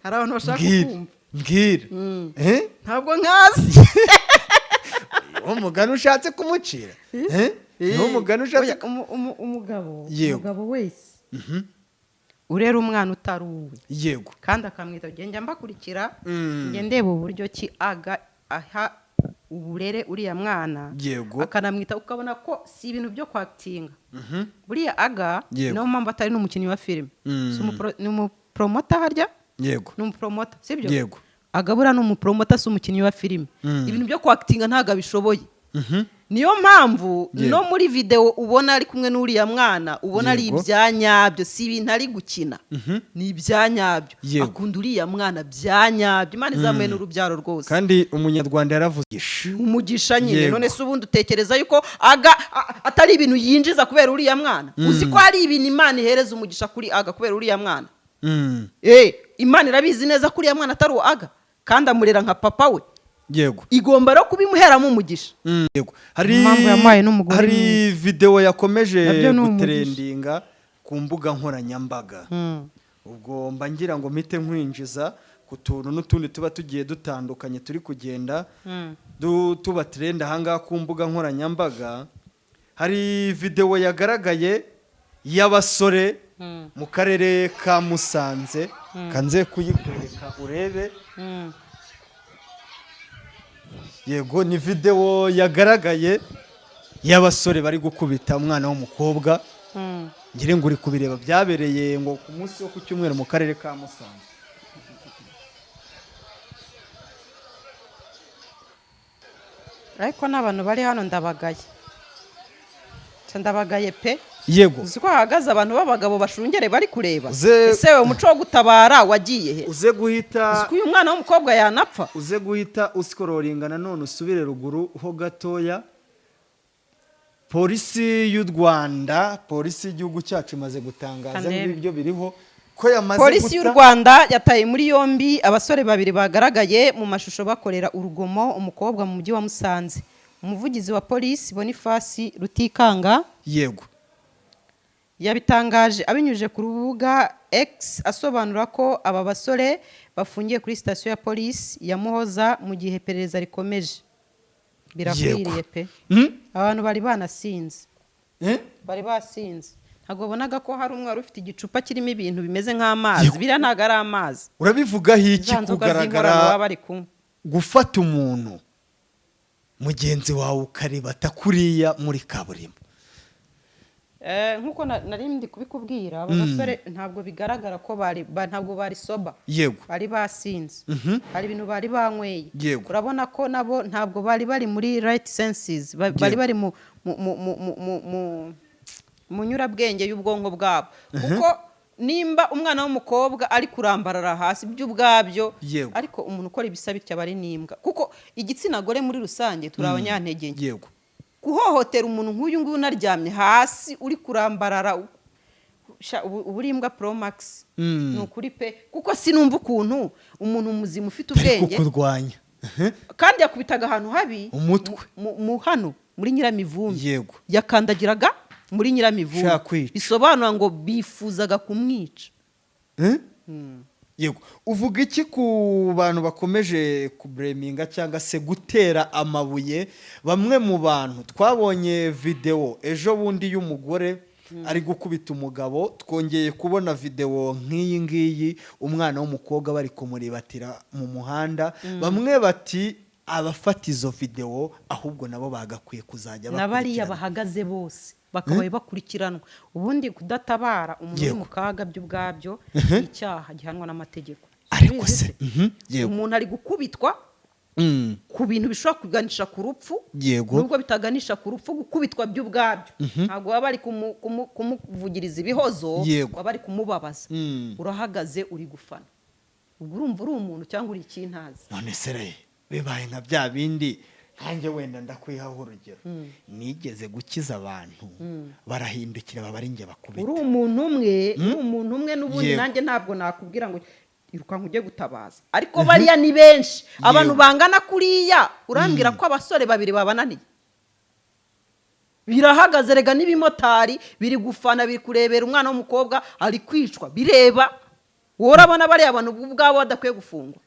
hari abantu bashaka kumva mbwira ntabwo nkazi uwo mugani ushatse kumucira niwo mugani ushatse umugabo wese urera umwana utari uwe yego kandi akamwita njya mbakurikira njye ndeba uburyo ki Aga aha uburere uriya mwana akanamwita ukabona ko si ibintu byo kwakitinga buriya Aga niyo mpamvu atari n'umukinnyi wa filime ni umupromota harya yego ni umupromota sibyo yego Aga buriya ni umupromota si umukinnyi wa filime ibintu byo kwakitinga ntabwo abishoboye niyo mpamvu no muri video ubona ari kumwe n'uriya mwana ubona ari ibyanyabyo si ibintu ari gukina ni ibyanyabyo akunda uriya mwana byanyabyo Imana izamuye n'urubyaro rwose kandi umunyarwanda yaravuze umugisha nyine none se ubundi utekereza yuko Aga atari ibintu yinjiza kubera uriya mwana uzi ko hari ibintu Imana ihereza umugisha kuri Aga kubera uriya mwana Imana irabizi neza ko uriya mwana atari uwa Aga kandi amurera nka papa we yego igomba no kubimuheramo umugisha yego hari video yakomeje gutrendinga ku mbuga nkoranyambaga ubwo mba ngira ngo mpite nkwinjiza ku tuntu n'utundi tuba tugiye dutandukanye turi kugenda tuba trend ahangaha ku mbuga nkoranyambaga hari video yagaragaye y'abasore mu karere ka Musanze kanze kuyikwereka urebe yego ni video yagaragaye y'abasore bari gukubita umwana w'umukobwa ngire ngo uri kubireba byabereye ngo ku munsi wo ku cyumweru mu karere ka Musanze ariko n'abantu bari hano ndabagaye pe yego uzi ko hahagaze abantu b'abagabo bashungere bari kureba Uze- ese we umuco wo gutabara wagiye he uze guhita uzi ko uyu mwana w'umukobwa yanapfa uze guhita usikororinga nanone usubire ruguru ho gatoya. Polisi y'u Rwanda, polisi y'igihugu cyacu imaze gutangaza Kandebe. n'ibyo biriho ko yamaze polisi y'u Rwanda yataye muri yombi abasore babiri bagaragaye mu mashusho bakorera urugomo umukobwa mu mujyi wa Musanze. Umuvugizi wa polisi Boniface Rutikanga yego yabitangaje abinyujije ku rubuga X asobanura ko aba basore bafungiye kuri sitasiyo ya polisi ya Muhoza mu gihe iperereza rikomeje. Birakwiriye pe. Abantu bari banasinze. Bari basinze. Ntabwo wabonaga ko hari umwe wari ufite igicupa kirimo ibintu bimeze nk'amazi. Biriya ntabwo ari amazi. urabivugaho iki Za nzoga z'inkorano kugaragara baba bari kunywa. gufata umuntu mugenzi wawe ukaribata kuriya muri kaburimbo? Nkuko nari ndi kubikubwira aba basore ntabwo bigaragara ko ntabwo bari soba. Yego Bari basinze. Hari ibintu bari banyweye. Yego. Urabona ko nabo ntabwo bari muri right senses. Bari bari mu nyurabwenge y'ubwonko bwabo. Kuko nimba umwana w'umukobwa ari kurambarara hasi by'ubwabyo Yego. ariko umuntu ukora ibisa bityo aba ari n'imbwa. Kuko igitsina gore muri rusange turi abanyantege nke. yego Guhohotera umuntu nk'uyu nguyu unaryamye hasi uri kurambarara uburimbwa Pro Max ni ukuri pe kuko sinumva ukuntu umuntu muzima ufite ubwenge kukurwanya kandi yakubitaga ahantu habi umutwe mu hano muri Nyiramivumbi yego yakandagiraga muri Nyiramivumbi Shakwica. bisobanura ngo bifuzaga kumwica. yego uvuga iki ku bantu bakomeje kubreminga cyangwa se gutera amabuye bamwe mu bantu twabonye video ejo bundi y'umugore ari gukubita umugabo twongeye kubona video nk'iyi ngiyi umwana w'umukobwa bari kumuribatira mu muhanda bamwe bati abafata izo video ahubwo nabo bagakwiye kuzajya n'abariya bahagaze bose bakabaye bakurikiranwa ubundi kudatabara umuntu uri mu kaga by'ubwabyo icyaha gihanwa n'amategeko. ariko se umuntu ari gukubitwa ku bintu bishobora kuganisha ku rupfu yego nubwo bitaganisha ku rupfu gukubitwa by'ubwabyo ntabwo baba bari kumuvugiriza ibihozo baba bari kumubabaza. Urahagaze uri gufana ubwo urumva uri umuntu cyangwa uri ikintazi. none se bibaye nka bya bindi nkanjye wenda ndakwihaho urugero nigeze gukiza abantu barahindukira baba ari njye bakubita uri umuntu umwe n'ubundi nanjye ntabwo nakubwira ngo irukanka ujye gutabaza ariko bariya ni benshi abantu bangana kuriya urambwira ko abasore babiri babananiye birahagaze rega n'ibimotari biri gufana biri kurebera umwana w'umukobwa ari kwicwa bireba wowe urabona bariya abantu ubwabo badakwiye gufungwa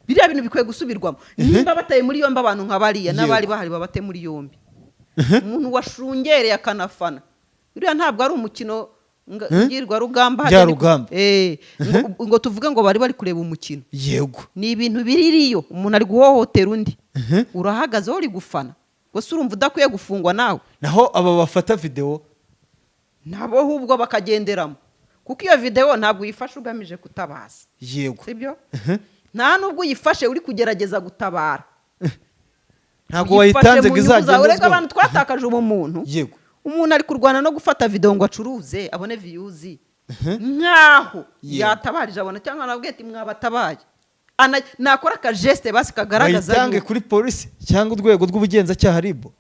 biriya bintu bikwiye gusubirwamo nimba bataye muri yombi abantu nka bariya n'abari bahari babate muri yombi umuntu washungereye akanafana biriya ntabwo ari umukino ngirwa rugamba ngo tuvuge ngo bari kureba umukino. Yego ni ibintu biririyo umuntu ari guhohotera undi urahagaze uri gufana gusa urumva udakwiye gufungwa nawe naho aba bafata video nabo ahubwo bakagenderamo kuko iyo video ntabwo uyifashe ugamije kutabaza. Yego sibyo nta nubwo uyifashe uri kugerageza gutabara ntabwo wayitanze ngo izagendezweho. urega abantu twatakaje ubumuntu. Yego umuntu ari kurwana no gufata video ngo acuruze abone views nkaho yatabarije abona cyangwa nabwiye ati mwabatabaye nakora ka geste basi kagaragaza bayitange kuri polisi cyangwa urwego rw'ubugenzacyaha ribo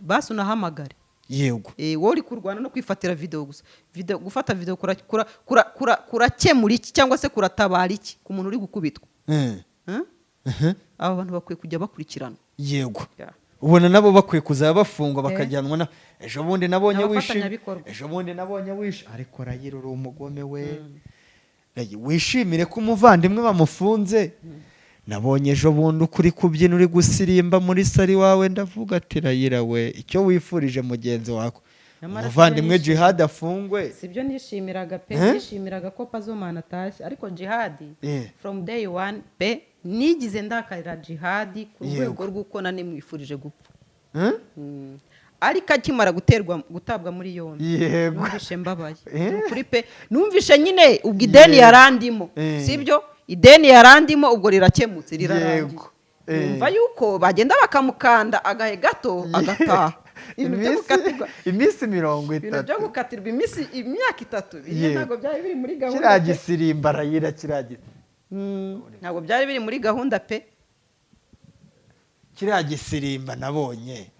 basi unahamagare. Yego wowe uri kurwana no kwifatira video gusa gufata video kurakemura iki cyangwa se kuratabara iki ku muntu uri gukubitwa. aba bantu bakwiye kujya bakurikirana. Yego ubona nabo bakwiye kuzaba bafungwa bakajyanwa na ejo bundi nabonye wishe ariko rayiro uri umugome we wishimire ko umuvandimwe bamufunze. Nabonye ejo bundi ukuri kubyina uri gusirimba muri sari wawe ndavuga ati rayira we icyo wifurije mugenzi wako umuvandimwe Jihad afungwe sibyo nishimiraga pe nishimiraga ko Pazomana atashye ariko Jihad from day one pe nigize ndakarira Jihad ku rwego rw'uko nane mwifurije gupfa. Ariko akimara gutabwa muri yombi numvishe mbabaye kuri pe numvishe nyine ubwo ideni yarandimo sibyo ideni yarandimo ubwo rirakemutse rirarangiye umva yuko bagenda bakamukanda agahe gato agataha ibintu byo gukatirwa iminsi 30 ibintu byo gukatirwa imyaka 3 ntabwo byari biri muri gahunda kiriya gisirimba arayira kiriya ntabwo byari biri muri gahunda pe kiriya gisirimba nabonye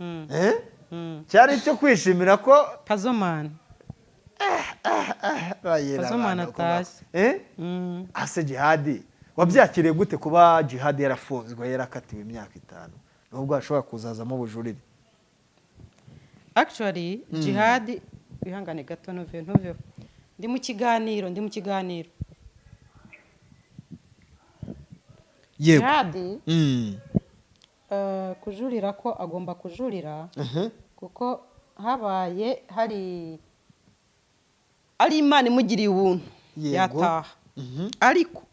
cyari cyo kwishimira ko Pazomani atashye ase Jihad wabyakiriye gute kuba Jihad yarafunzwe yarakatiwe imyaka 5 nubwo ashobora kuzazamo ubujurire actually Jihad bihangane gato ntuve ndi mu kiganiro Jihad kujurira ko agomba kujurira kuko habaye hari Imana imugiriye ubuntu yataha ariko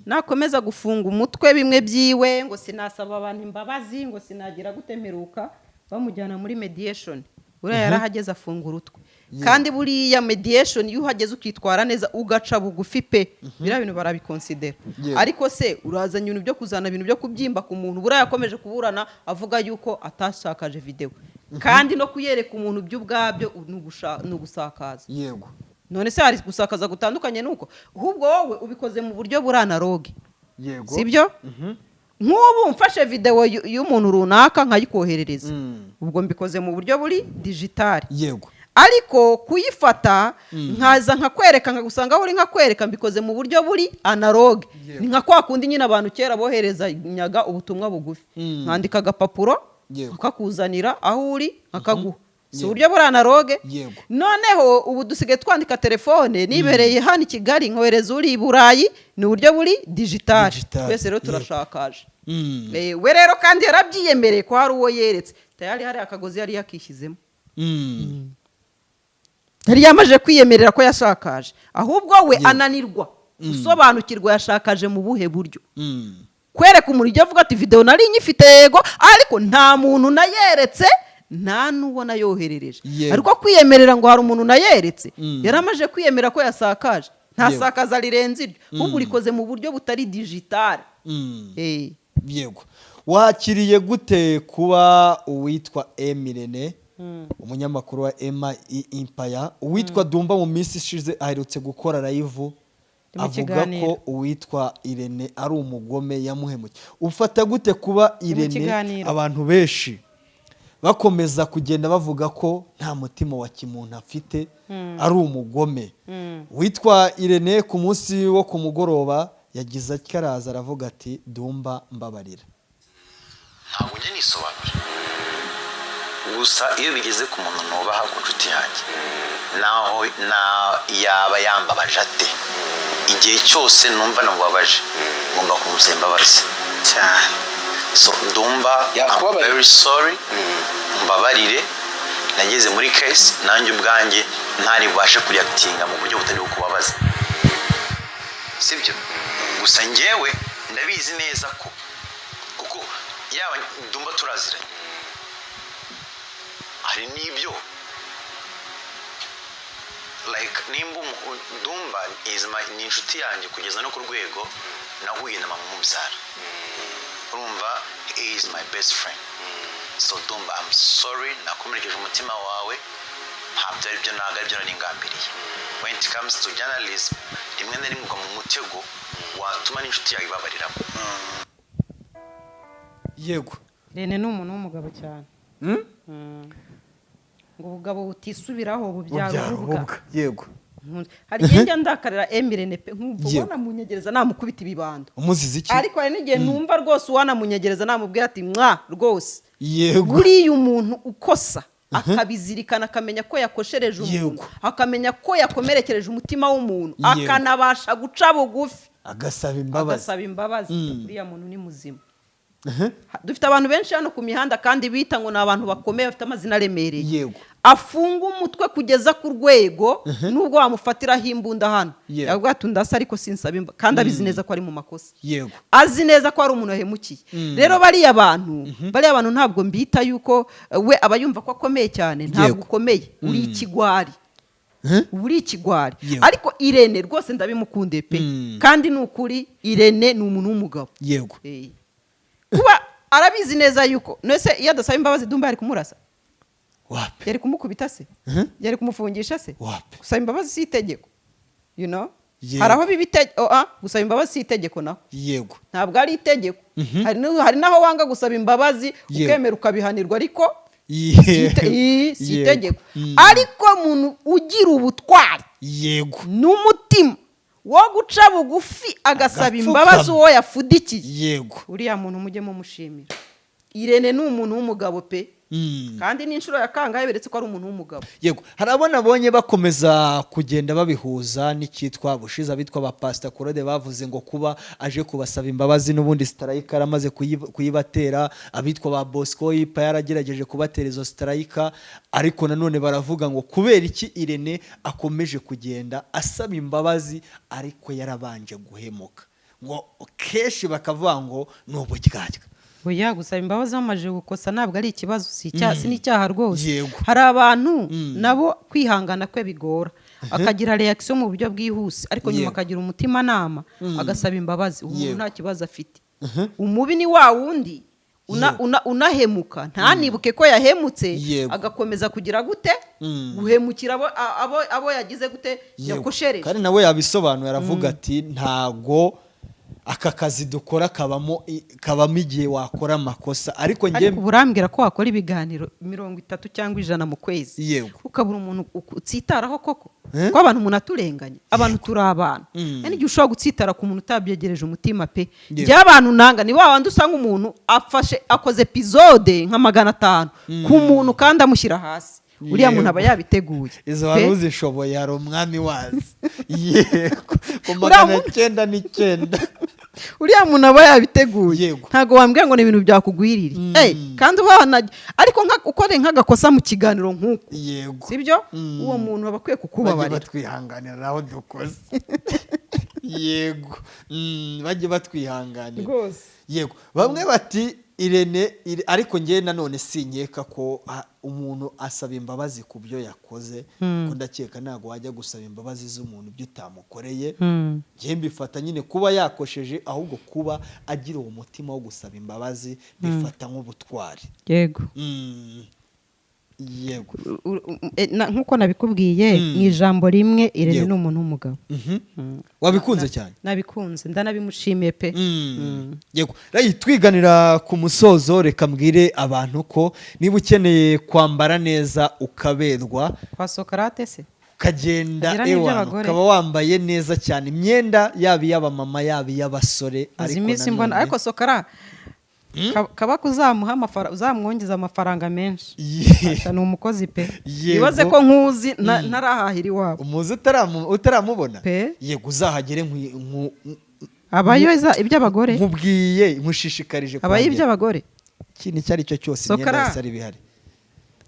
nakomeza gufunga umutwe bimwe byiwe ngo sinasaba abantu imbabazi ngo sinagira gutemeruka bamujyana muri mediation buriya yarahageze afungura utwe kandi buriya mediation iyo uhageze ukitwara neza ugaca bugufi pe biriya bintu barabikonsidera ariko se urazanye ibintu byo kuzana ibintu byo kubyimba ku muntu buriya yakomeje kuburana avuga yuko atashakaje video kandi no kuyereka umuntu by'ubwabyo ni ugusakaza yego none se hari gusakaza gutandukanye nuko ahubwo wowe ubikoze mu buryo buranalogue yego sibyo nk'ubu mfashe video y'umuntu runaka nkayikoherereza ubwo mbikoze mu buryo buri digital yego ariko kuyifata nkaza nkakwereka nkagusanga uri nkakwereka mbikoze mu buryo buri analogue ni nka kwa kundi nyine abantu kera bohereza nyaga ubutumwa bugufi nkandika agapapuro nkakuzanira aho uri nkakaguha si uburyo buri analogue noneho ubu dusigaye twandika telefone nibereye hano i Kigali nkohereza uri i Burayi ni uburyo buri digital twese rero turashakaje we rero kandi yarabyiyemereye ko hari uwo yeretse tayari hari akagozi yari yakishyizemo yari yamaje kwiyemerera ko yashakaje ahubwo we ananirwa gusobanukirwa yashakaje mu buhe buryo kwereka umuntu ijya avuga ati video nari nyifite yego ariko nta muntu nayeretse nta n'uwo nayoherereje ariko kwiyemerera ngo hari umuntu nayeretse yaramaje kwiyemera ko yasakaje nta sakaza rirenze iryo ahubwo urikoze mu buryo butari digital yego wakiriye gute kuba uwitwa Emirene umunyamakuru wa Empire uwitwa Dumba mu minsi ishize aherutse gukora live avuga ko uwitwa Irene ari umugome yamuhemukiye ufata gute kuba Irene abantu benshi bakomeza kugenda bavuga ko nta mutima wa kimuntu afite ari umugome witwa Irene ku munsi wo ku mugoroba yagize akaraza aravuga ati Dumba mbabarira ntabwo njye nisobanura gusa iyo bigeze ku muntu nubaha ku nshuti yanjye naho yaba yambabaje ate igihe cyose numva namubabaje ngomba kumusaba imbabazi cyane so Dumba I'm very sorry mbabarire nageze muri case nanjye ubwanjye ntari bubashe kureactinga mu buryo butari kubabaza sibyo gusa njyewe ndabizi neza ko kuko yaba Dumba turaziranye hari n'ibyo like nimba Dumba ni inshuti yanjye kugeza no ku rwego nahuye na mama umubyara urumva he is my best friend so Dumba I'm sorry nakomerekeje umutima wawe ntabyo ari byo ntabwo ari byo ningambiriye when it comes to journalism rimwe na rimwe mu mutego watuma n'inshuti yawe ibabariramo yego Rene ni umuntu w'umugabo cyane ngo ubugabo butisubiraho bubyara ububwa yego hari igihe ndakarira Emirene pe nk'ubona munyegereza namukubita ibibando umuzizi iki ariko hari n'igihe numva rwose uwana munyegereza namubwira ati mwa rwose yego buriya umuntu ukosa akabizirikana akamenya ko yakoshereje umuntu akamenya ko yakomerekereje umutima w'umuntu akanabasha guca bugufi agasaba imbabazi buriya muntu ni muzima dufite abantu benshi hano ku mihanda kandi bita ngo ni abantu bakomeye bafite amazina aremereye afunga umutwe kugeza ku rwego nubwo wamufatiraho imbunda hano yavuga ati ndasa ariko sinsaba imbabazi kandi abizi neza ko ari mu makosa azi neza ko ari umuntu wahemukiye rero bariya bantu ntabwo mbita yuko we aba yumva ko akomeye cyane ntabwo ukomeye uri ikigwari uri ikigwari ariko Irene rwose ndabimukunde pe kandi ni ukuri Irene ni umuntu w'umugabo yego kuba arabizi neza yuko nese iyo adasaba imbabazi Dumba ari kumurasa wapi yari kumukubita se yari kumufungisha se wapi gusaba imbabazi si itegeko you know Yego. hari aho biba gusaba imbabazi si itegeko naho yego ntabwo ari itegeko hari naho wanga gusaba imbabazi Yego. ukemera ukabihanirwa ariko Yego. si itegeko ariko umuntu ugira ubutwari yego n'umutima wo guca bugufi agasaba Agapfukama. imbabazi uwo yafudikiye yego uriya muntu mujye mumushimira Irene ni umuntu w'umugabo pe kandi n'inshuro ya kangahe beretse ko ari umuntu w'umugabo yego hari abo nabonye bakomeza kugenda babihuza n'icyitwa bushize abitwa ba Pastor Claude bavuze ngo kuba aje kubasaba imbabazi n'ubundi Strike aramaze kuyibatera abitwa ba Bosco Yipa yaragerageje kubatera izo Strike ariko nanone baravuga ngo kubera iki Irene akomeje kugenda asaba imbabazi ariko yarabanje guhemuka ngo keshi bakavuga ngo ni uburyarya oya gusaba imbabazi bamaze gukosa ntabwo ari ikibazo si n'icyaha rwose Yego. hari abantu nabo kwihangana kwe bigora akagira reaction mu buryo bwihuse ariko nyuma Yego. akagira umutimanama agasaba imbabazi umuntu Yego. nta kibazo afite umubi ni wa wundi unahemuka ntanibuke ko yahemutse Yego. agakomeza kugira gute guhemukira abo yagize gute Yego. yakoshereje kandi nawe yabisobanuye aravuga ati ntago aka kazi dukora kabamo igihe wakora amakosa ariko ariko burambwira ko wakora ibiganiro 30 cyangwa 100 mu kwezi Yego. ukabura umuntu utsitaraho koko ko abantu umuntu aturenganya abantu turi abantu yani igihe ushobora gutsitara ku muntu utabyegereje umutima pe by'abantu nanga ni wa wandi usanga umuntu akoze episode nka 500 ku muntu kandi amushyira hasi uriya muntu aba yabiteguye izo wari uzishoboye hari umwami wazi yego ku 909 uriya muntu aba yabiteguye Yego. ntago wambwira ngo ni ibintu byakugwiririye kandi ariko ukore nk'agakosa mu kiganiro nk'uko yego sibyo uwo muntu aba akwiye bajye kukubabarira batwihanganira aho dukoze yego bajye batwihanganira rwose yego bamwe bati Irene ariko ngewe nanone sinkeka ko umuntu asaba imbabazi ku byo yakoze ko ndakeka ntabwo wajya gusaba imbabazi z'umuntu ibyo utamukoreye ngewe mbifata nyine kuba yakosheje ahubwo kuba agira uwo mutima wo gusaba imbabazi bifata nk'ubutwari yego yego nk'uko nabikubwiye mu ijambo rimwe Irene Yego. ni umuntu w'umugabo wabikunze cyane nabikunze ndanabimushimiye pe yego twiganira ku musozo reka mbwire abantu ko niba ukeneye kwambara neza ukaberwa kwa Socrate se ukagenda Agira n'iby'abagore. ukaba wambaye neza cyane imyenda yaba iy'abamama yaba iy'abasore azi iminsi mbona ariko Socrate kaba kuzamuha amafaranga uzamwongeza amafaranga menshi ni umukozi pe Yego. ibaze ko nkuzi ntarahahira iwabo umuzi utaramubona Pe. yego uzahagere abayo iby'abagore nkubwiye nkushishikarije abayo iby'abagore ikintu icyo ari cyo cyose Socrate. imyenda yose ari bihari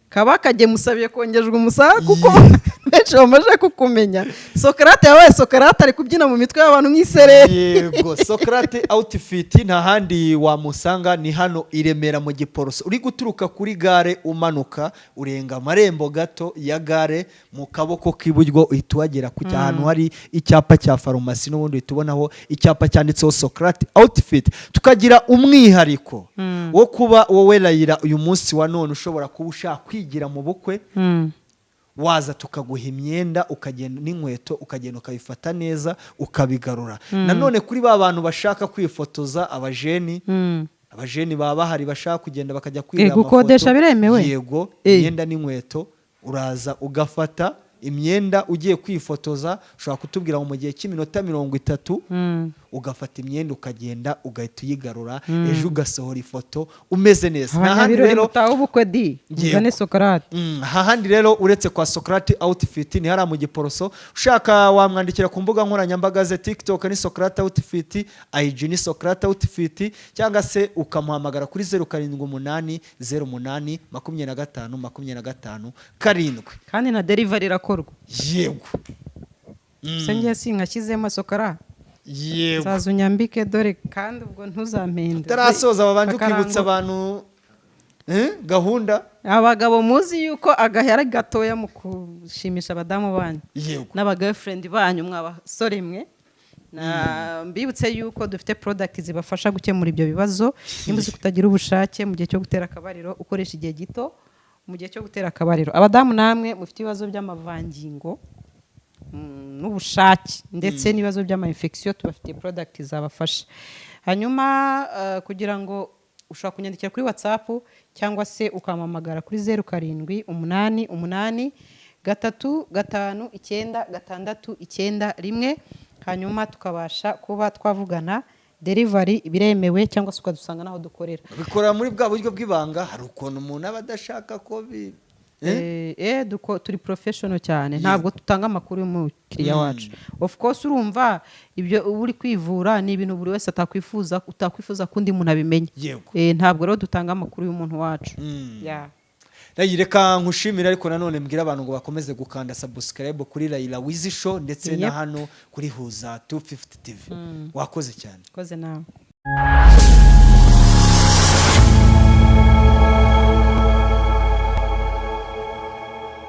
kaba kagemusabiye kongejwe umusara kuko benshi bamaze kukumenya Socrate yabaye Socrate ari kubyina mu mitwe y'abantu nk'isereri yego Socrate outfit nta handi wamusanga ni hano i Remera mu Giporoso uri guturuka kuri gare umanuka urenga amarembo gato ya gare mu kaboko k'iburyo uhita wagera ku ahantu hari icyapa cya farumasi n'ubundi uhita ubonaho icyapa cyanditseho Socrate outfit tukagira umwihariko wo kuba wowe Layira uyu munsi wa none ushobora kuba ushaka kwigira mu bukwe waza tukaguha imyenda ukagenda n'inkweto ukagenda ukabifata neza ukabigarura nanone kuri ba bantu bashaka kwifotoza abajeni baba bahari bashaka kugenda bakajya kwirira amafoto gukodesha biremewe yego imyenda n'inkweto uraza ugafata imyenda ugiye kwifotoza ushobora kutubwira mu gihe cy'iminota 30 ugafata imyenda ukagenda ugahita uyigarura ejo ugasohora ifoto umeze neza n'ahandi rero mutaho ubukwe di ngane Socrate ahandi rero uretse kwa Socrate outfit ni hara mu Giporoso ushaka wamwandikira ku mbuga nkoranyambaga ze TikTok ni Socrate outfit IG ni Socrate outfit cyangwa se ukamuhamagara kuri 0788 08 25 25 7 kandi na delivery irakorwa yego senge sinkashyizemo Socrate yego zaza unyambike dore kandi ubwo ntuzampenda tarasoza babanje kwibutsa abantu gahunda abagabo muzi yuko agahera gatoya mu kushimisha abadamu banyu yego n'abagirlfriend banyu mwabasore mwe mbibutse yuko dufite product zibafasha gukemura ibyo bibazo nimba uzi kutagira ubushake mu gihe cyo gutera akabariro ukoresha igihe gito mu gihe cyo gutera akabariro. Abadamu namwe mufite ibibazo by'amavangingo n'ubushake ndetse n'ibibazo by'ama-infection, tubafitiye product zabafasha. Hanyuma kugira ngo ushobora kunyandikira kuri WhatsApp cyangwa se ukamamagara kuri 0788359691, hanyuma tukabasha kuba twavugana. Delivery biremewe cyangwa se ukadusanga naho dukorera. Bikora muri bwa buryo bw'ibanga, hari ukuntu umuntu aba adashaka ko turi professional cyane, ntabwo tutanga amakuru y'umukiriya wacu. Of course urumva ibyo uri kwivura ni ibintu buri wese utakwifuza kundi muntu abimenye. Ntabwo rero dutanga amakuru y'umuntu wacu. Reka nkushimira, ariko nanone mbwira abantu ngo bakomeze gukanda subscribe kuri Raila Wiz Show ndetse na hano kuri Huza 250 TV. Wakoze cyane. Koze nawe.